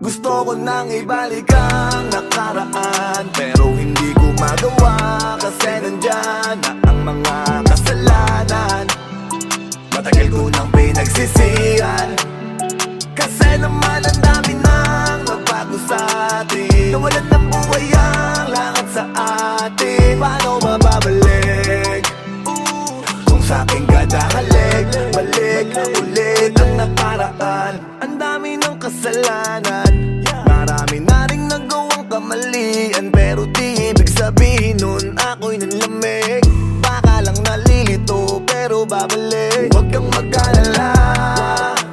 Gusto ko nang ibalik ang nakaraan, pero hindi ko magawa kasi nandyan na ang mga kasalanan. Matagal ko nang pinagsisihan, kasi naman ang dami nang nabago sa atin. Nawalan ng buhay ang lahat sa atin. Paano mababalik kung sa'king kadahalik? Balik ulit ang nakaraan. Ang dami ng kasalanan, marami na rin nagawang kamalian, pero di ibig sabihin nun ako'y nanlamig. Baka lang nalilito pero babalik. Huwag kang mag-alala,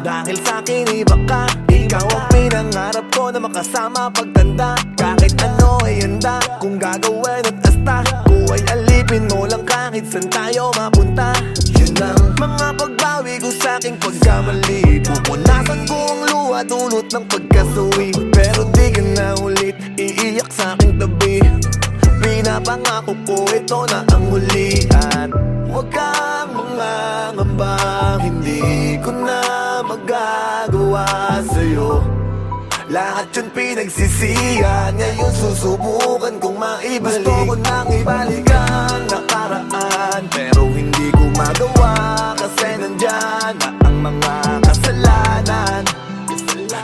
dahil sa'kin iba ka. Ikaw ang pinangarap ko na makasama pagtanda. Kahit ano ay handa kung gagawin at asta. Buhay alipin mo lang kahit saan tayo mapunta. Yun ang mga pagbawi ko sa'king pagkamali. Pupunasan ko ang luha dulot ng pagkasuwi, pero di ka na ulit iiyak sa'king tabi. Pinapangako ko ito na ang huli, at huwag kang mangangamba. Hindi ko na magagawa sa'yo. Lahat yun pinagsisihan, ngayon susubukan kong maibalik. Gusto ko nang ibalik ang nakaraan, pero hindi ko magawa kasi nandyan na ang mga kasalanan.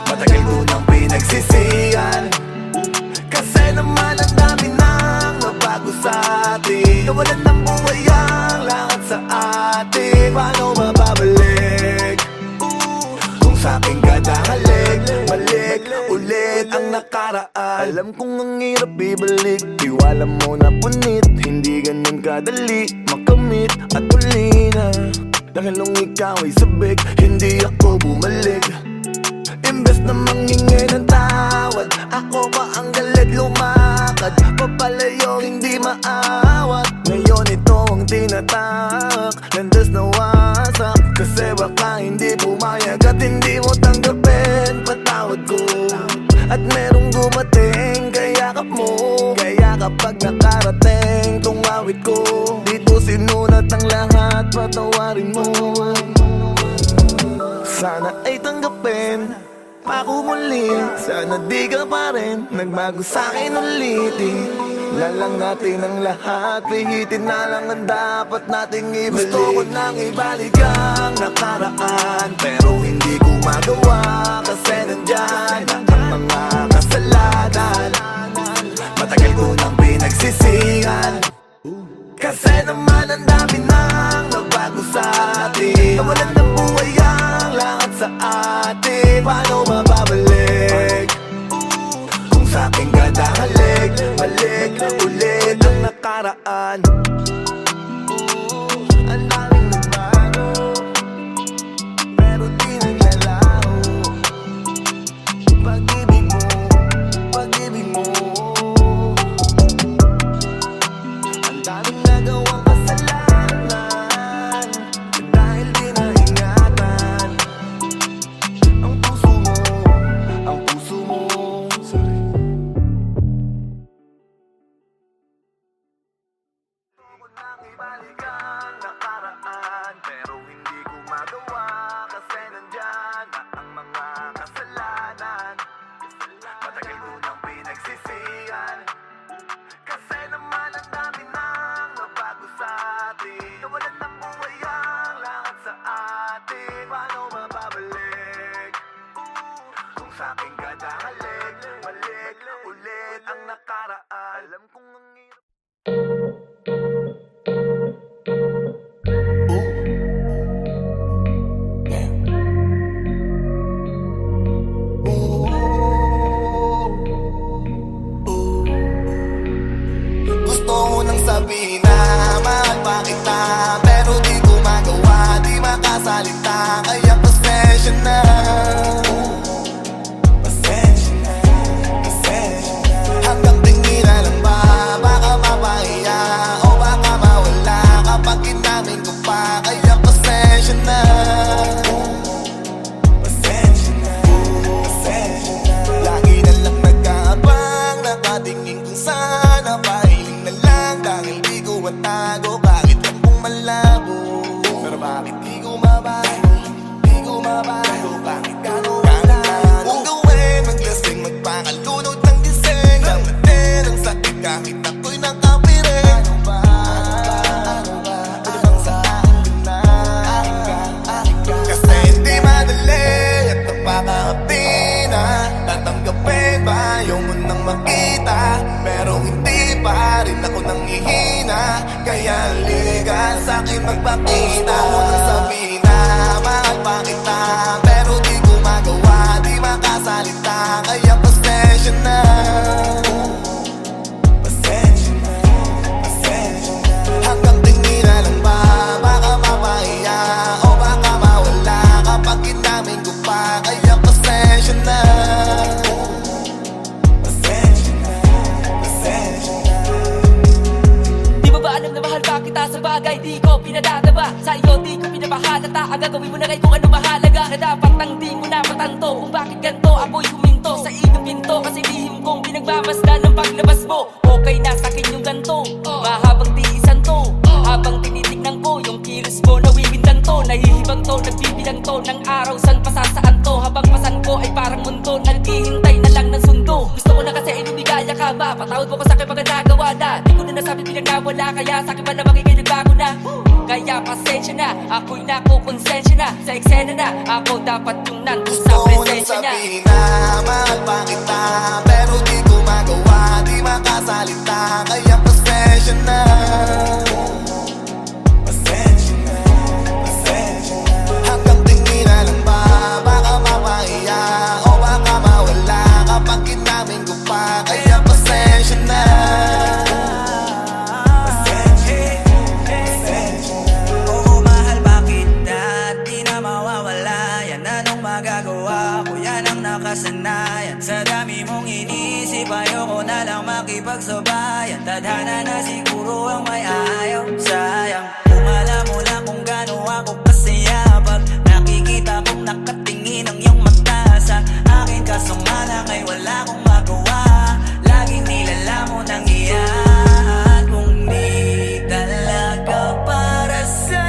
Matagal ko nang pinagsisihan, kasi naman ang dami nang nabago sa atin. Nawalan ng buhay ang lahat sa atin. Paano mababalik kung sa'king kadahalik? Balik ulit ang nakaraan. Alam kong ang hirap ibalik, tiwala mo na punit. Hindi ganun kadali makamit at uli na. Dahil nung ikaw ay sabik, hindi ako bumalik. Imbes na manghingi ng tawad, ako pa ang galit lumakad. Papalayo hindi maawat. Ngayon ito ang tinatak, landas na wasak. Kasi baka hindi pumayag at hindi mo tanggapin patawad ko. At merong gumating, kayakap mo. Kaya kapag nakarating tong awit ko, dito sinunat ang lahat, patawarin mo. Sana ay tanggapin ako muli, sana di ka pa rin nagbago sa'kin ulitin. Lalang natin ang lahat, pihitin na lang ang dapat nating ibalik. Gusto ko nang ibalik ang nakaraan, pero hindi ko magawa kasi nandyan na ang mga kasalanan. Matagal ko nang pinagsisihan, kasi naman ang dami nang nabago sa atin. Nawalan ng buhay ang lahat sa atin. Paano mababalik kung sa'king kadahalik? Balik ulit ang nakaraan. Ang daming nagbago, pero di naglalaho. Pag-ibig mo, pag-ibig mo. Ang daming nagawang kasalanan, dahil di naingatan ang puso mo, ang puso mo. Sorry. Gusto ko nang ibalik ang nakaraan, pero hindi ko magawa kasi nandyan na ang mga kasalanan. Matagal ko nang pinagsisihan, kasi naman ang dami nang nabago sa atin. Nawalan ng buhay ang lahat sa atin. Paano mababalik kung sa'king kadahalik? Balik ulit ang nakaraan. Alam kong ang hirap. Gusto ko nang sabihin na mahal pa kita, pero di ko magawa, di makasalita. Kaya pasensya na, pasensya na, pasensya na. Hanggang tingin na lang ba, baka mapahiya o baka mawala kapag inamin ko pa. Kaya pasensya na, pasensya na, pasensya na. Lagi na lang nag-aabang, nakatingin kung sana pahiling na lang. Dahil di ko matago kahit lang kung malabo. Pero bakit di ko mabago, di ko mabago. Bakit gano'n na lang kung gawin maglasing sa'kin magpakita. Gusto mo nang sabihin na mahal pa kita, pero di ko magawa, di makasalita. Kaya pasensya na, pasensya na, pasensya na. Hanggang tingin na lang ba, baka mapahiya o baka mawala kapag inamin ko pa. Kaya pasensya na, pasensya na, pasensya na. Di ba ba alam na mahal pa kita sa bagay di ko pinadadaba? Sa iyo di ko pinapahalata, ang gagawin mo na kay kung ano mahalaga. Na dapat nang di mo na matanto kung bakit ganito ako'y huminto sa iyong pinto. Kasi lihim kong pinagmamasdan ng paglabas mo. Okay na sa'kin yung ganto, mahabang tiisan to. Habang tinitignan ko yung kilos mo, nawiwindang to. Nahihibang to, nagbibilang to ng araw, san pasasaan to. Habang pasan ko ay parang mundo, naghihintay na lang ng sundo. Gusto ko na kasi ay lumigaya ka ba? Patawad mo ko sa'kin pag nagawa na. Di ko na nasabi pinagawala, kaya sa'kin ba naman ikay nagbago na? Kaya pasensya na, ako'y nakukonsensya na. Sa eksena na, ako dapat yung nandun sa Gusto mo nang presensya niya. sabihin na mahal pa kita, pero di ko magawa, di makasalita. Kaya pasensya na, pasensya na, pasensya na. Hanggang tingin na lang ba, baka mapahiya o baka mawala kapag inamin ko pa. Kaya pasensya na, pasensya na, pasensya na. Oo, mahal pa kita, di na mawawala. Yan anong magagawa ko, yan ang nakasanayan. Sa dami mong inisip, ayoko na lang makipagsabayan. Tadhana na siguro ang may ayaw, sayang. Kung alam mo lang kung gaano ako kasaya pag nakikita kong nakatingin ang iyong mata sa akin. Kaso nga lang ay wala akong magawa, laging nilalamon ang iyan. Kung di talaga para sa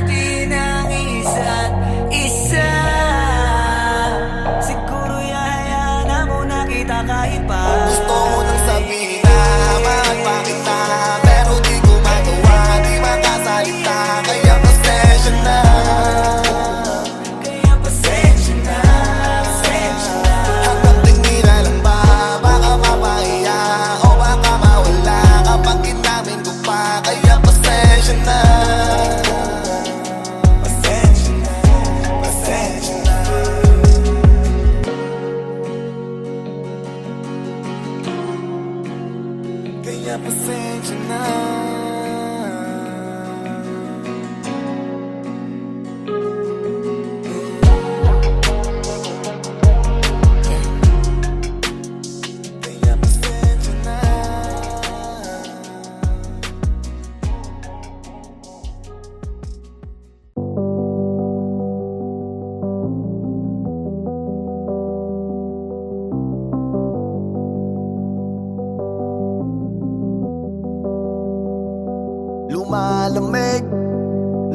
atin ang isa't isa, siguro yayaan na muna kita kahit pa. Gusto mo nang sabihin na mahal pa kita, pero di ko magawa, di makasalita. Kaya pasensya na, Kaya pasensya na, pasensya na. hanggang tingin na lang ba, baka mapahiya o baka mawala kapag inamin ko pa. Kaya pasensya na, pasensya na, pasensya na. Kaya pasensya na, kaya pasensya na. Lumalamig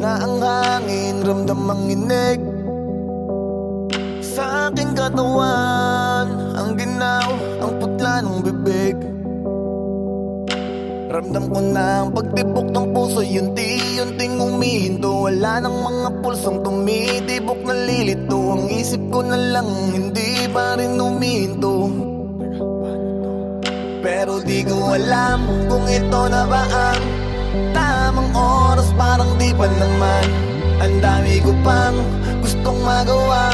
na ang hangin, ramdam ang inig sa aking katawan. Ang ginaw, ang putla ng bibig. Ramdam ko na ang pagtibok ng puso, yunti-yunting umihinto. Wala nang mga pulsong tumitibok, nalilito. Ang isip ko na lang, hindi pa rin umihinto. Pero di ko alam kung ito na ba ang tamang oras, parang di pa naman. Ang dami ko pang gustong magawa,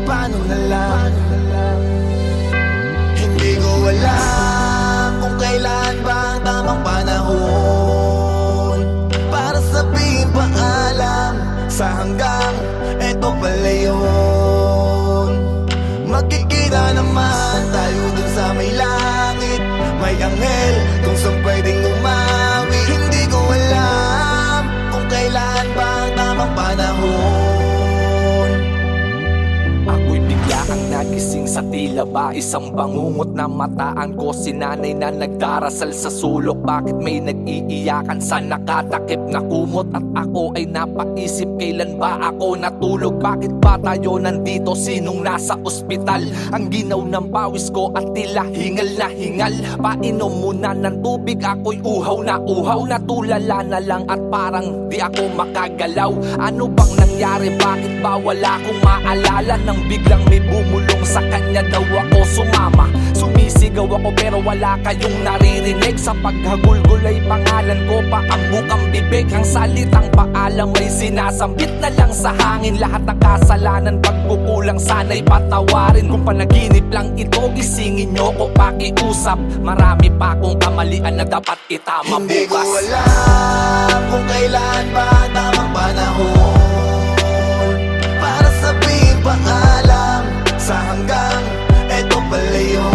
paano na lang? Hindi ko alam kung kailan ba ang tamang panahon para sabihin paalam sa hanggang eto pala yun. Magkikita naman tayo dun sa may langit, may anghel kung saan pwedeng umawi. Hindi ko alam kung kailan ba ang tamang panahon. Ako'y bigla kang nagising sa tila ba isang bangungot na mataan ko. Si nanay na nagdarasal sa sulok, bakit may nag-iiyakan sa nakatakip na kumot? At ako ay napaisip, kailan ba ako natulog? Bakit ba tayo nandito? Sinong nasa ospital? Ang ginaw ng pawis ko at tila hingal na hingal. Painom muna ng tubig, ako'y uhaw na uhaw. Natulala na lang at parang di ako makagalaw. Ano bang nangyari? Bakit ba wala akong maalala? Nang biglang may bumulong sa kanya niya daw ako sumama. Sumisigaw ako pero wala kayong naririnig. Sa paghagulgol ay pangalan ko pa ang bukang bibig. Ang salitang paalam ay sinasambit na lang sa hangin. Lahat ng kasalanan pagkukulang sana'y patawarin. Kung panaginip lang ito, gisingin nyo ko pakiusap. Marami pa akong kamalian na dapat itama Hindi ko bukas. alam kung kailan ba ang tamang panahon para sabihin paalam sa hanggang eto pala yun.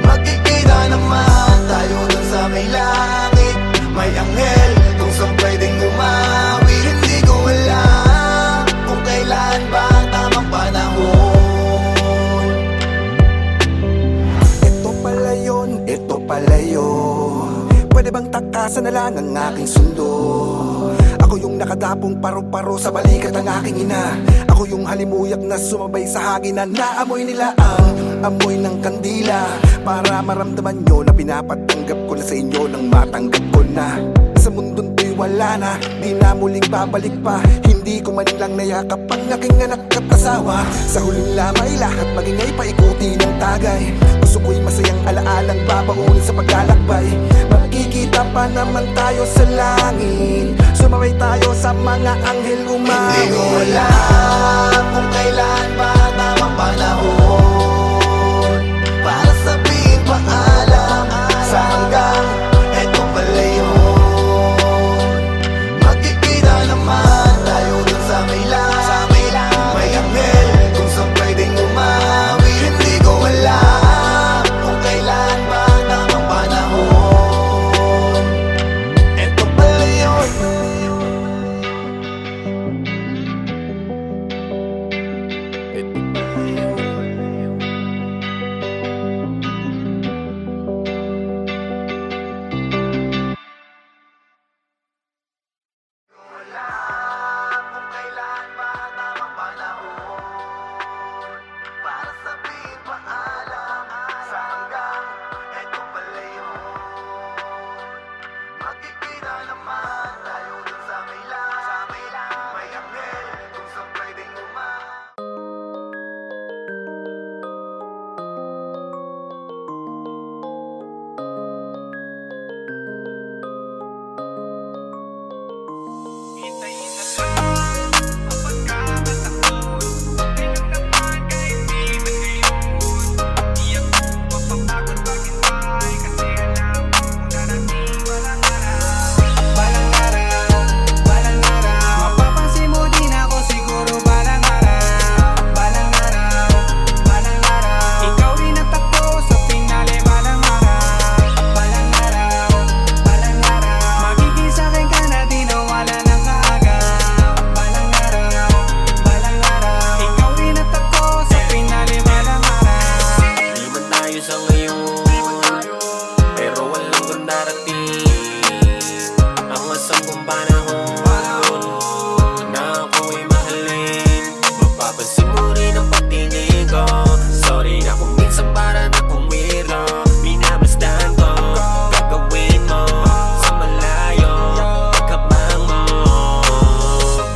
Magkikita naman tayo dun sa may langit. May anghel kung saan pwedeng umawi. Hindi ko alam kung kailan ba ang tamang panahon. Ito pala yun, ito pala yun. Pwede bang takasan na lang ang aking sundo? Ako yung nakadapong paru-paro sa balikat ng aking ina. Ako yung halimuyak na sumabay sa hangin na naamoy nila ang amoy ng kandila. Para maramdaman nyo na pinapatanggap ko na sa inyo nang matanggap ko na. Sa mundong to'y wala na, di na muling babalik pa. Hindi ko man lang nayakap ang aking anak at asawa. Sa huling lamay lahat magingay paikuti ng tagay. Gusto ko'y masayang alaalang babaunin sa paglalakbay. Magkikita pa naman tayo sa langit. Sumabay tayo sa mga anghel umawi. Hindi ko alam kung kailan ba ang tamang panahon para sabihin paalam sa hanggang eto pala yun. Magkikita naman tayo dun sa may langit. May anghel kung saan pwedeng umawi. Hindi ko alam kung kailan ba ang tamang panahon. Eto pala yun. Kung kailan ba ang tamang panahon para sabihin paalam sa hanggang eto pala yun. Magkikita naman tayo dun sa may langit. May anghel kung saan pwedeng umawi. Mapapansin mo din ako siguro balang araw. Balang araw, balang araw. Ikaw rin ang takbo sa finale balang araw. Balang araw, balang araw. Magiging sa'kin ka na di nawala ng kaagaw. Balang araw, balang araw. Ikaw rin ang takbo sa finale balang araw. Di man tayo sa ngayon, pero walang kung darating ang asam kong panahon na ako'y mahalin. Mapapansin mo rin ang pagtingin ko. Sorry na kung minsan para na kung wiro. Minamasdan ko, gagawin mo sa malayo, pagkabang mo.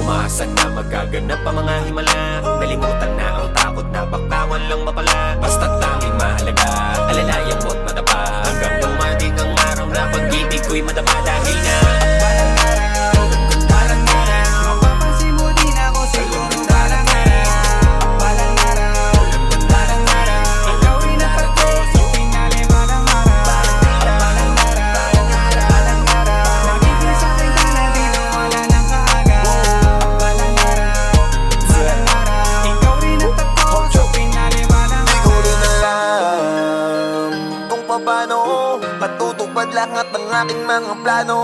Umaasa na magaganap ang mga himala. Nalimutan na ang takot na baktawan lang mapala. Basta't tanging mahalaga, alalayan mo't madapa. Hanggang dumating ang araw na pag-ibig ko'y madama dahil na Balang araw, balang araw. Mapapansin mo din ako siguro balang araw. Balang araw, balang araw. Ikaw rin ang takbo sa finale balang araw. Balang araw, balang araw. Magiging sa'kin ka na di nawala ng kaagaw. Balang araw, balang araw. Ikaw rin ang takbo sa finale balang Di ko araw. rin alam kung paano matutupad lahat ng aking mga plano.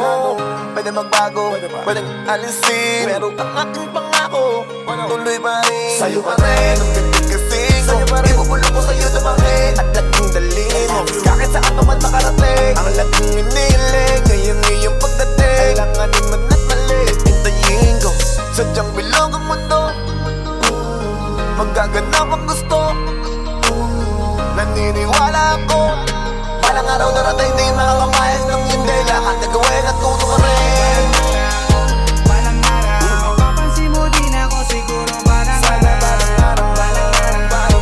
Pwede magbago, pwedeng alisin, pero ang aking pangako tuloy pa rin. Sa'yo pa rin, ang ganda kasi sa'yo pa rin. Ibubulong ko sa'yo na bakit at laging dalhin. Kahit saan ka man makarating, ang laging iniling. Ngayon iyong pagdating, kailanganin man at mali. Hintayin ko, sadyang bilog ang mundo. Magaganap ang gusto. Naniniwala ako, balang araw darating di makakapayas ng hindi. Lahat na gawin at tutuparin. Balang araw, mapapansin mo din ako siguro balang araw. Balang araw, balang araw.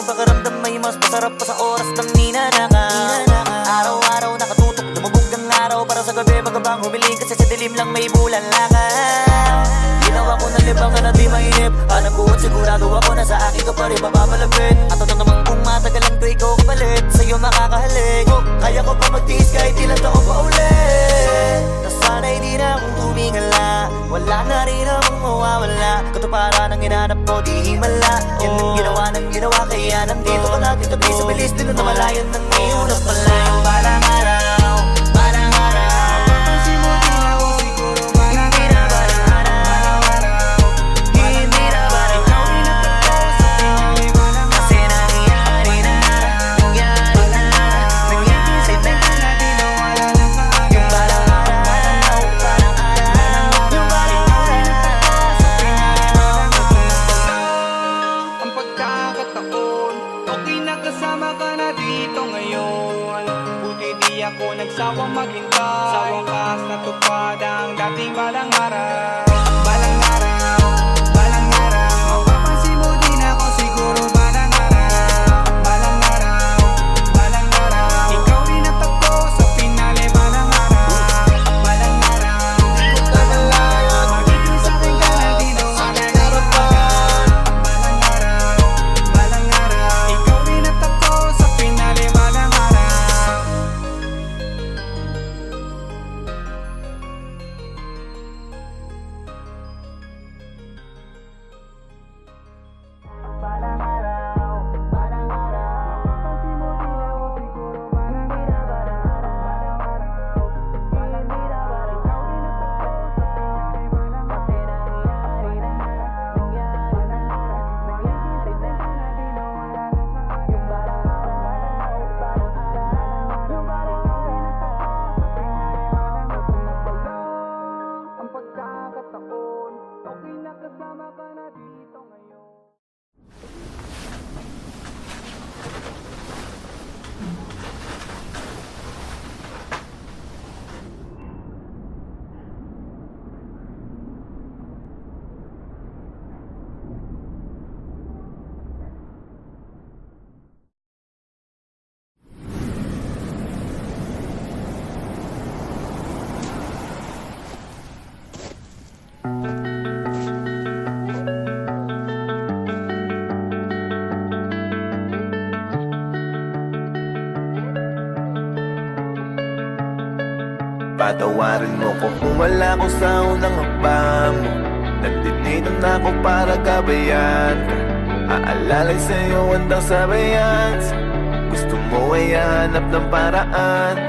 ang pakiramdam may mas masarap pa sa oras ng ninanakaw. Araw-araw nakatutok, lumubog ng araw para sa gabi magabang humiling kasi sa dilim lang may bulan lakaw. Ginawa ko ng libangan at di mainip, alam ko at sigurado ako na sa akin ka pa rin mapapalapit. At ano naman kung matagalan ko ikaw kapalit, sa'yo makakahalik. Kaya ko pa magtiis kahit ilang taon pa ulit. Nasana'y di na akong tumingala, wala na rin akong mawawala. Katuparan ang hinanap ko di himala, yan ang ginawa ng ginawa. Kaya nandito ka natin tabi sa bilis din na namalayan ng ngayon at pala yung balang araw. Balang araw, papansin mo din ako siguro balang araw. Hindi na balang ikaw inatapos sa pinay balang araw. Kasi nangyari na, nangyari na, nangyari na. Di na wala ng kaagad. Yung balang araw, balang araw, yung balang araw. Ang pagkakataon, okay na kasama ka na dito ngayon. Buti di ako nagsawang maghintay, sa wakas natupad ang dating balang araw. Balang araw, balang araw, mapapansin mo din ako siguro balang araw. Balang araw, balang araw, ikaw rin natagpo sa pinali balang araw. Balang araw, magiging sa'kin ka na di na wala ng kaagad. Balang araw, balang araw, ikaw rin natagpo sa pinali balang araw. Balang araw, balang araw, mapapansin mo din ako siguro balang araw. Balang araw, balang araw, ikaw rin natagpo sa pinali balang araw. Kasi nangyari na, nangyari na, nangyari na. Di na wala ng kaagad. Yung balang araw, balang araw, yung balang araw. Ang pagkakataon, okay na kasama ka na dito ngayon. Patawarin mo ko kung wala ko sa unang hakbang mo. Nandito na ako para gabayan ka. Aalalay sa'yo handang sabayan. Gusto mo ay hanap ng paraan.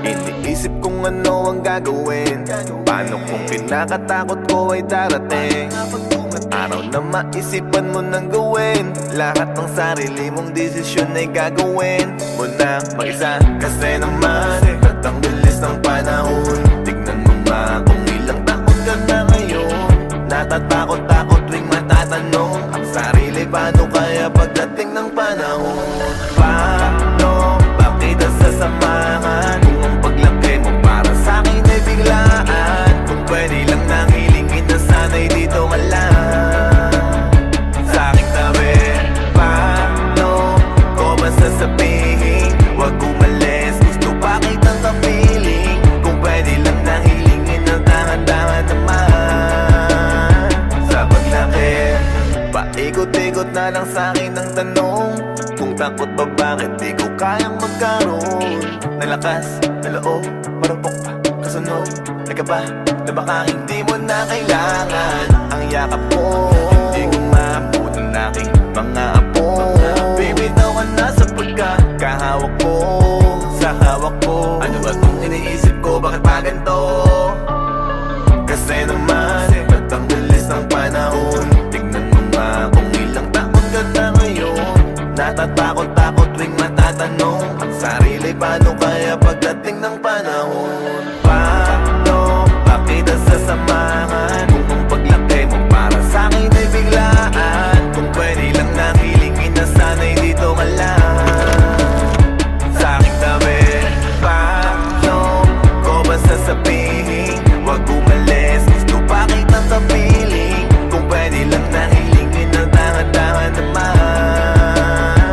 Iniisip kung ano ang gagawin. Paano kung kinakatakot ko ay darating? Araw na maisipan mo nang gawin. Lahat ng sarili mong desisyon ay gagawin mo na mag-isa. Kasi naman, at ang bilis ng panahon. Tignan mo nga kung ilang taon ka na ngayon. Natatakot-takot tuwing matatanong ang sarili, paano kaya pagdating ng panahon? Paano bakit sasamahan kung ang paglaki mo para sa'kin ay biglaan? Kung pwede lang nang hilingin na sana'y dito ka lang sa aking tabi. Paano ko ba sasabihin? Huwag umalis, gusto pa kitang kapiling. Kung pwede lang nang hilingin na dahan-dahan naman sa paglaki. Paikot-ikot na lang sa'kin ang tanong, kung takot ba bakit di ko kayang magkaroon ng lakas, na loob, marupok pa, kasunod, nagkaba, na baka hindi mo na kailangan ang yakap mo. Hindi ko maabot ang aking mga apo. Bibitaw ka na sa pagkakahawak ko, sa hawak ko. Ano ba itong iniisip ko, bakit pa ganito? Kasi naman, ba't ang bilis ng panahon? Tignan mo nga kung ilang taon ka na ngayon. Natatakot-takot tuwing matatanong ang sarili, paano kaya pagdating ng panahon? Paano bakit sasamahan kung ang paglaki mo para sa'kin ay biglaan? Kung pwede lang nang hilingin na sana'y dito ka lang sa aking tabi. Paano ko ba sasabihin? Huwag umalis, gusto pa kitang kapiling. Kung pwede lang nang hilingin na dahan-dahan naman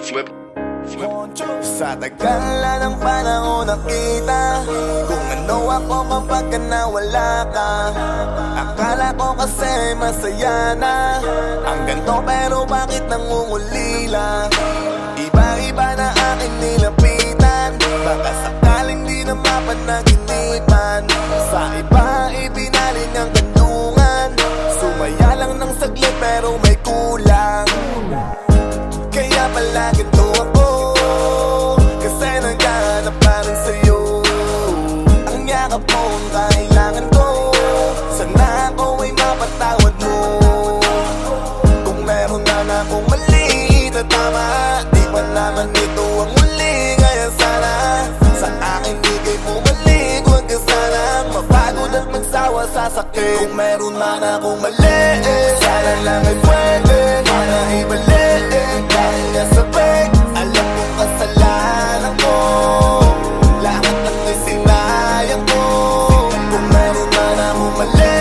Sa tagal na ng panahon nakita kung ano ako kapag ka nawala ka. Akala ko kasi masaya na ang ganto, pero bakit nangungulila? Iba-iba na aking nilapitan, baka sakaling di na mapanaginipan. Sa iba ibinaling ang kandungan, sumaya lang ng saglit pero may kulang. Kaya pala ganito ako, kasi naghahanap pa rin sa'yo. Ang yakap mo ang kailangan ko, sana ako ay mapatawad mo. Kung meron na akong mali na tama, di pa naman ito ang muli. Kaya sana sa akin di kayo bumalik. Huwag ka sanang mapagod at magsawa sa sakit. Kung meron man akong mali, sana lang ay pwede para ibalik. Dahil nasabik, alam kong kasalanan ko, lahat ng isinayang ko. Kung meron man akong mali,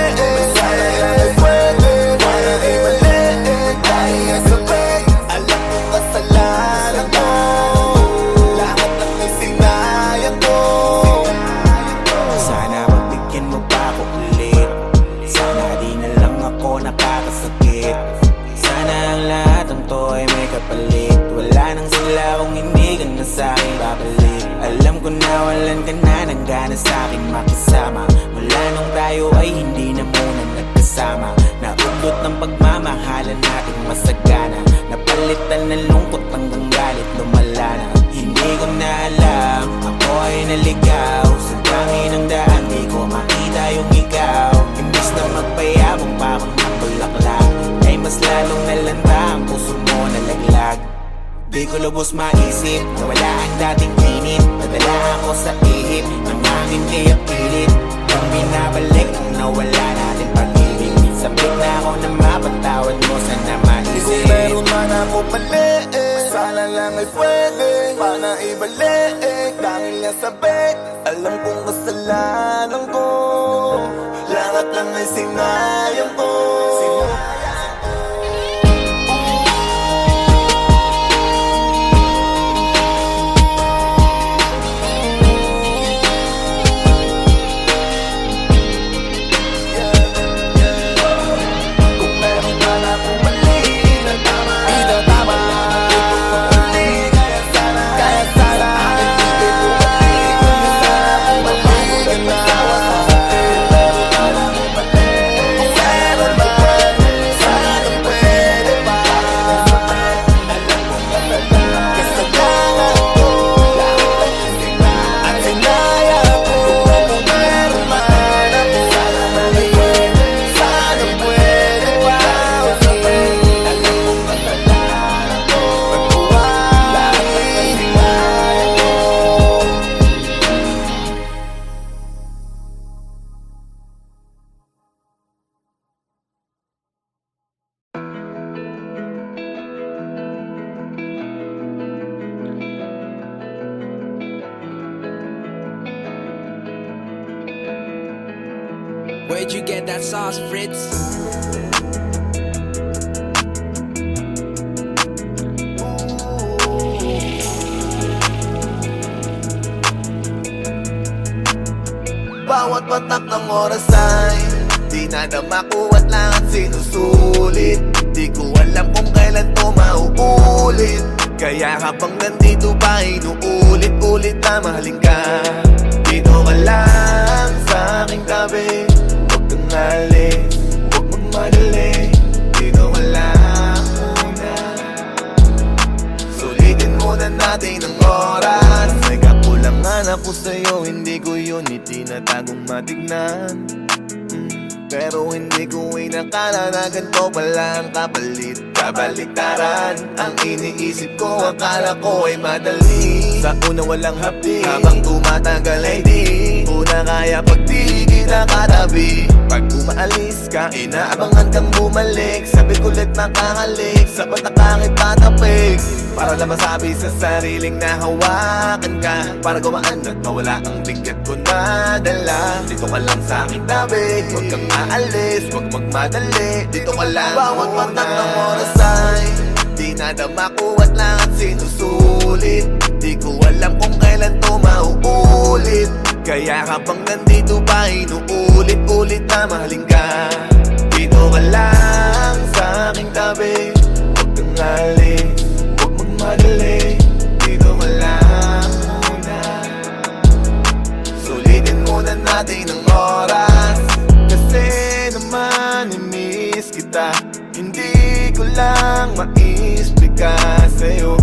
sana lang ay pwede para ibalik. Dahil nasabik, alam kong kasalanan ko, lahat ng isinayang ko. Sana pagbigyan mo pa ako ulit, sana di na lang ako nakakasakit. Sana ang lahat ng to ay may kapalit, wala nang sila kung hindi ka na sa'kin babalik. Alam ko na walan ka na ng gana sa'kin makisama, mula nung tayo ay hindi na muna nagkasama. Naudot ng pagmamahalan natin masagana, napalitan ng lungkot hanggang galit lumala na. Hindi ko na alam, ako ay naligaw sa tangi ng daan, di ko makita yung ikaw. Imbis na magpayabong pa akong nakulaklak, ay mas lalong nalanda ang puso mo nalaglag. Di ko lubos maisip na wala ang dating init, nadala ako sa ihip ng hangin kaya pilit kung binabalik ang nawala natin pag-ibig. Sabik na ako na mapatawad mo, sana maisip. Kung meron man ako mali, sana lang ay pwede para ibalik. Dahil nasabik, alam kong kasalanan ko, lahat lang ay sinayang ko. Where'd you get that sauce, Fritz? Bawat patak ng oras ay di nadama ko at lahat sinusulit. Di ko alam kung kailan to mauulit, kaya habang nandito pa inuulit-ulit na mahalin ka. Dito ka lang sa aking tabi, huwag kang alis, huwag magmadali. Dito ka lang muna, sulitin muna natin ang oras. May kakulangan ako sa'yo, hindi ko yun itinatagong matignan. Pero hindi ko inakala na ganito pala ang kapalit. Kabaliktaran ang iniisip ko, akala ko ay madali. Sa una walang hapdi, habang tumatagal ay di ko na kaya pag di kita katabi. Pag umaalis ka, inaabangan kang bumalik. Sabi kulit nakakalik, sapat na kangit tatapik. Para lang masabi sa sariling na hawakan ka, para gumaan at mawala ang bigat ko na dala. Dito ka lang sa aking tabi, huwag kang aalis, huwag magmadali. Dito ka lang. Bawat patak ng oras ay di nadama ko at lahat sinusulit. Di ko alam kung kailan to mauulit. Kaya habang nandito pa, inuulit-ulit na mahalin ka. Dito ka lang sa aking tabi, huwag kang alis, huwag magmadali. Dito ka lang muna, sulitin muna natin ang oras. Kasi naman i-miss kita, hindi ko lang ma-explica sa'yo.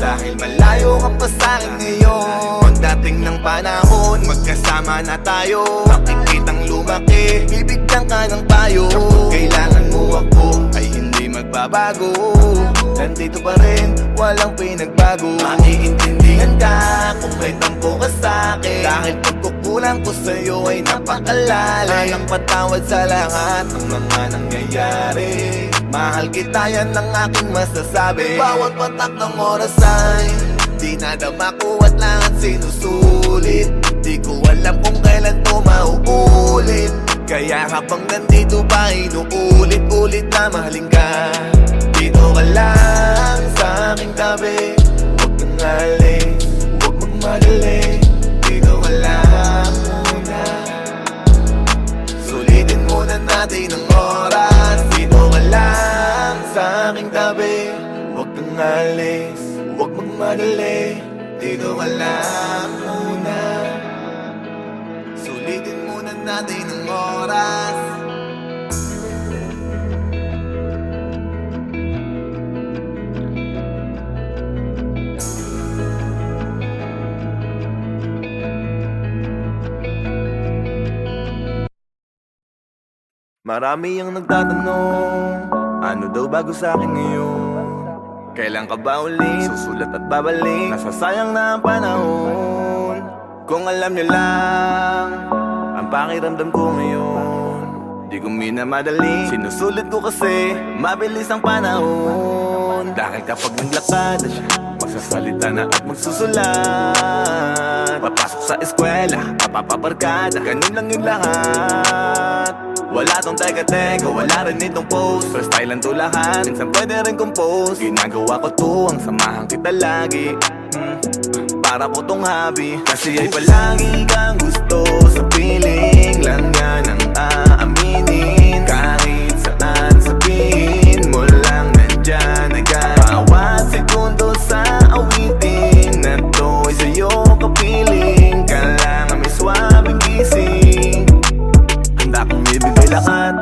Dahil malayo ka pa sa'kin ngayon. Pagdating ng panahon, magkasama na tayo. Makikitang lumaki, bibigyan ka ng payo. Kailangan mo ako, ay hindi magbabago. Nandito pa rin, walang pinagbago. Maiintindihan ka kung may tampo ka sa'kin. Dahil pagkukulang ko sa'yo ay napakalalim. Walang patawad sa lahat ng mga nangyayari. Mahal kita, yan ang aking masasabi. Bawat patak ng oras ay di nadama ko at lahat sinusulit. Di ko alam kung kailan to mauulit. Kaya habang nandito pa, inuulit-ulit na mahalin ka. Dito ka lang sa aking tabi, huwag kang alis, huwag magmadali. Dito ka lang muna, sulitin muna natin ang oras. Dito ka lang sa aking tabi, huwag kang alis, huwag magmadali. Dito ka lang muna, sulitin muna natin ang oras. Marami ang nagtatanong, ano daw bago sa akin ngayon? Kailan ka ba uli susulat at babalik? Nasasayang na ang panahon. Kung alam niyo lang ang pakiramdam ko ngayon, di ko minamadali, sinusulit ko kasi mabilis ang panahon. Dahil kapag naglakad na siya, magsasalita na at magsusulat. Papasok sa eskwela, mapapabarkada, ganun lang yung lahat. Wala tong teka-teka, wala rin itong post. Freestyle lang to lahat, minsan pwede rin compose. Ginagawa ko to, ang samahan kita lagi. Para ko tong hobby, kasi ay palagi kang gusto. Sa piling lang yan ang aaminin. Kahit saan sabihin mo lang, nandyan agad. Bawat segundo sa awitin na to ay sa'yo kapiling. Kailangan may swabing gising. Handa kong ibigay lahat,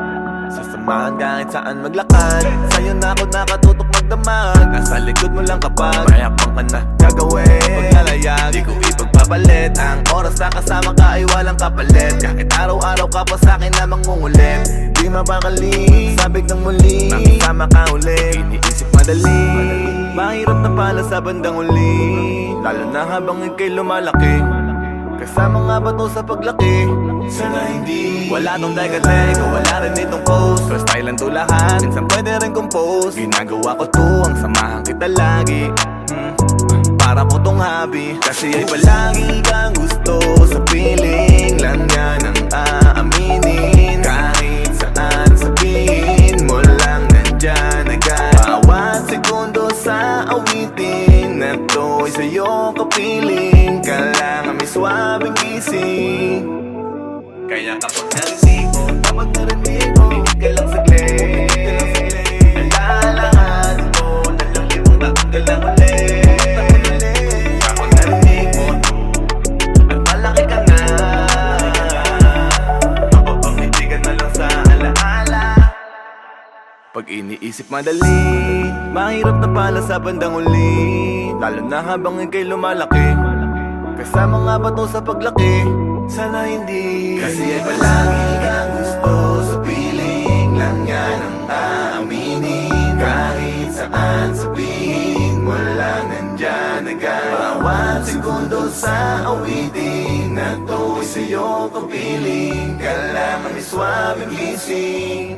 sasamahan kahit saan maglakad. Sa'yo na ako nakatutok magdamag. Nasa likod mo lang kapag mayapang ka na gagawin. Pag nalayag, di ko ipagpapalit. Ang oras na kasama ka ay walang kapalit. Kahit araw-araw ka pa sa'kin na mangungulit. Di mapakali, sabik ng muli, makisama ka ulit. Iniisip madali, mahirap na pala sa bandang uli. Lalo na habang ika'y lumalaki. Kasama nga ba to sa paglaki? Sana hindi. Wala tong teka-teka, wala rin itong post. Freestyle lang to lahat, minsan pwede rin compose. Ginagawa ko to, ang samahan kita lagi. Para ko tong hobby, kasi ay palagi kang gusto. Sa piling lang yan ang aaminin. Kahit saan sabihin mo lang, nandyan agad. Bawat segundo sa awitin na to ay sa'yo kapiling. Kailangan may swabing gising. Kaya kapag narinig mo, bigit ka lang saglit. Nalalahan mo, nalang limang taon ka lang ulit. Kapag narinig mo, at malaki ka na, mapapangiti ka na lang sa alaala. Pag iniisip madali, mahirap na pala sa bandang uli. Lalo na habang ika'y lumalaki. Kasama nga ba to sa paglaki? Sana hindi. Kasi ay palagi kang gusto. Sa piling lang yan ang aaminin. Kahit saan sabihin mo lang, nandyan agad. Bawat segundo sa awitin na to ay sa'yo kapiling. Kailangan may swabing gising.